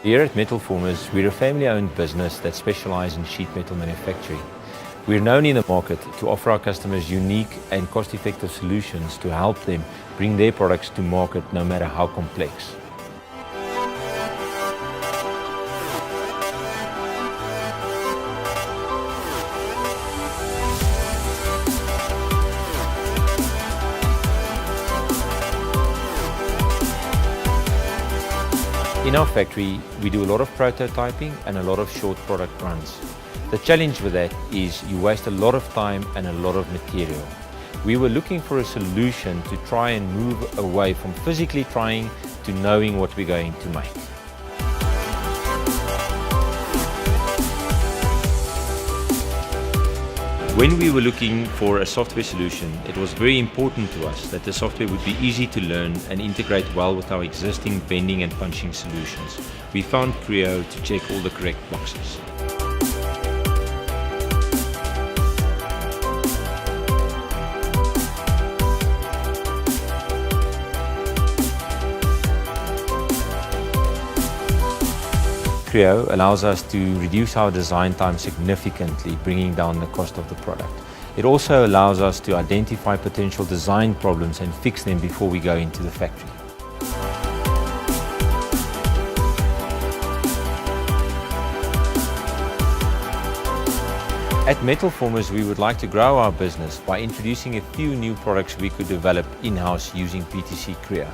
Here at Metal Formers, we're a family-owned business that specializes in sheet metal manufacturing. We're known in the market to offer our customers unique and cost-effective solutions to help them bring their products to market no matter how complex. In our factory, we do a lot of prototyping and a lot of short product runs. The challenge with that is you waste a lot of time and a lot of material. We were looking for a solution to try and move away from physically trying to knowing what we're going to make. When we were looking for a software solution, it was very important to us that the software would be easy to learn and integrate well with our existing bending and punching solutions. We found Creo to check all the correct boxes. Creo allows us to reduce our design time significantly, bringing down the cost of the product. It also allows us to identify potential design problems and fix them before we go into the factory. At Metal Formers, we would like to grow our business by introducing a few new products we could develop in-house using PTC Creo.